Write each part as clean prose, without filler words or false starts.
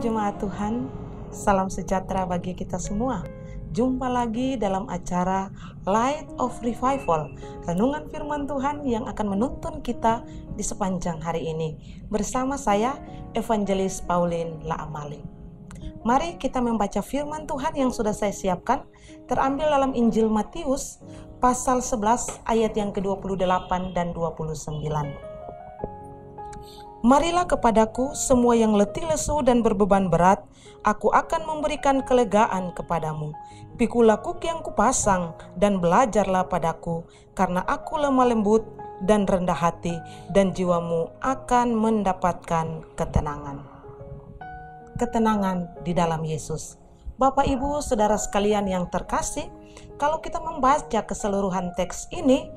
jemaat Tuhan, salam sejahtera bagi kita semua. Jumpa lagi dalam acara Light of Revival, renungan firman Tuhan yang akan menuntun kita di sepanjang hari ini. Bersama saya, Evangelis Pauline Laamali. Mari kita membaca firman Tuhan yang sudah saya siapkan, terambil dalam Injil Matius, pasal 11 ayat yang ke-28 dan 29. Marilah kepadaku semua yang letih lesu dan berbeban berat, aku akan memberikan kelegaan kepadamu. Pikulah kuk yang kupasang dan belajarlah padaku, karena aku lemah lembut dan rendah hati, dan jiwamu akan mendapatkan ketenangan. Ketenangan di dalam Yesus. Bapak, Ibu, Saudara sekalian yang terkasih, kalau kita membaca keseluruhan teks ini,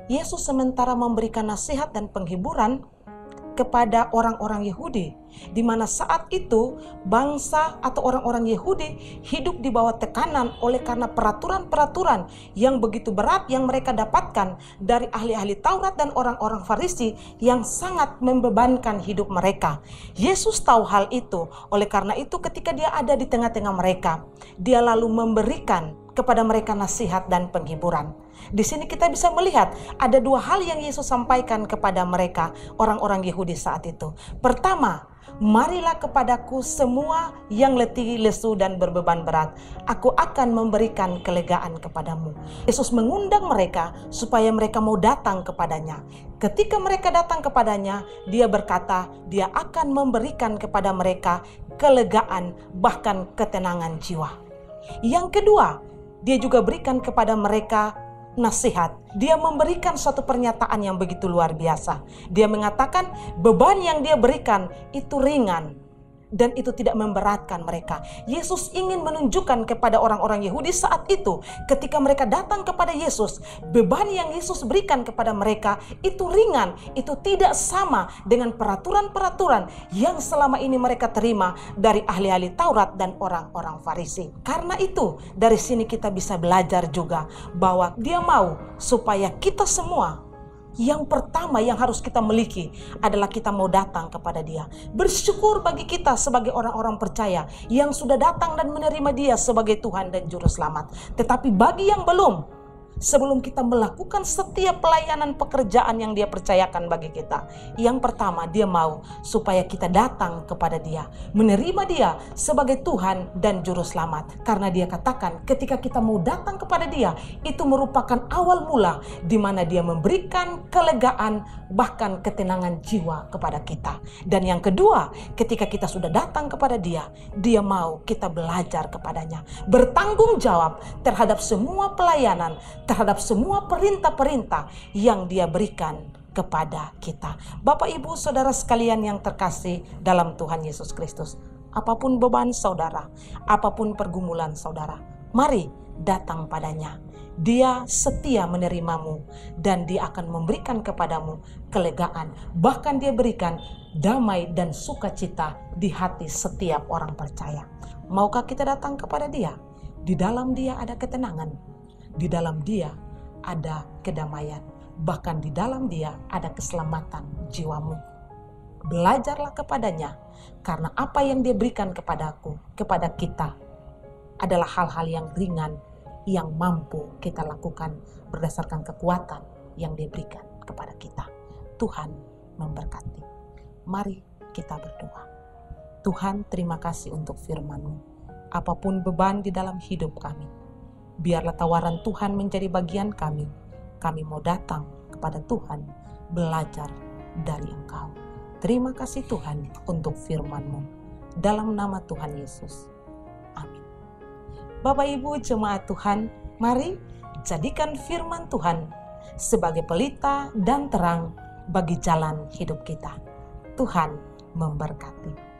Yesus sementara memberikan nasihat dan penghiburan kepada orang-orang Yahudi, di mana saat itu bangsa atau orang-orang Yahudi hidup di bawah tekanan oleh karena peraturan-peraturan yang begitu berat yang mereka dapatkan dari ahli-ahli Taurat dan orang-orang Farisi yang sangat membebankan hidup mereka. Yesus tahu hal itu, oleh karena itu ketika dia ada di tengah-tengah mereka, dia lalu memberikan kepada mereka nasihat dan penghiburan. Di sini kita bisa melihat ada dua hal yang Yesus sampaikan kepada mereka, orang-orang Yahudi saat itu. Pertama, marilah kepadaku semua yang letih lesu dan berbeban berat, aku akan memberikan kelegaan kepadamu. Yesus mengundang mereka supaya mereka mau datang kepadanya. Ketika mereka datang kepadanya, dia berkata dia akan memberikan kepada mereka kelegaan, bahkan ketenangan jiwa. Yang kedua, dia juga berikan kepada mereka nasihat. Dia memberikan suatu pernyataan yang begitu luar biasa. Dia mengatakan beban yang dia berikan itu ringan dan itu tidak memberatkan mereka. Yesus ingin menunjukkan kepada orang-orang Yahudi saat itu, ketika mereka datang kepada Yesus, beban yang Yesus berikan kepada mereka itu ringan, itu tidak sama dengan peraturan-peraturan yang selama ini mereka terima dari ahli-ahli Taurat dan orang-orang Farisi. Karena itu, dari sini kita bisa belajar juga bahwa dia mau supaya kita semua, yang pertama yang harus kita miliki adalah kita mau datang kepada dia. Bersyukur bagi kita sebagai orang-orang percaya yang sudah datang dan menerima dia sebagai Tuhan dan Juru Selamat. Tetapi bagi yang belum, sebelum kita melakukan setiap pelayanan pekerjaan yang dia percayakan bagi kita, yang pertama dia mau supaya kita datang kepada dia, menerima dia sebagai Tuhan dan Juru Selamat. Karena dia katakan ketika kita mau datang kepada dia, itu merupakan awal mula di mana dia memberikan kelegaan, bahkan ketenangan jiwa kepada kita. Dan yang kedua, ketika kita sudah datang kepada dia, dia mau kita belajar kepadanya, bertanggung jawab terhadap semua pelayanan, terhadap semua perintah-perintah yang dia berikan kepada kita. Bapak, Ibu, Saudara sekalian yang terkasih dalam Tuhan Yesus Kristus, apapun beban saudara, apapun pergumulan saudara, mari datang padanya. Dia setia menerimamu dan dia akan memberikan kepadamu kelegaan. Bahkan dia berikan damai dan sukacita di hati setiap orang percaya. Maukah kita datang kepada dia? Di dalam dia ada ketenangan. Di dalam dia ada kedamaian, bahkan di dalam dia ada keselamatan jiwamu. Belajarlah kepadanya, karena apa yang dia berikan kepadaku, kepada kita, adalah hal-hal yang ringan, yang mampu kita lakukan berdasarkan kekuatan yang dia berikan kepada kita. Tuhan memberkati. Mari kita berdoa. Tuhan, terima kasih untuk firman-Mu. Apapun beban di dalam hidup kami, biarlah tawaran Tuhan menjadi bagian kami. Kami mau datang kepada Tuhan, belajar dari Engkau. Terima kasih Tuhan untuk firman-Mu. Dalam nama Tuhan Yesus. Amin. Bapak, Ibu, jemaat Tuhan, mari jadikan firman Tuhan sebagai pelita dan terang bagi jalan hidup kita. Tuhan memberkati.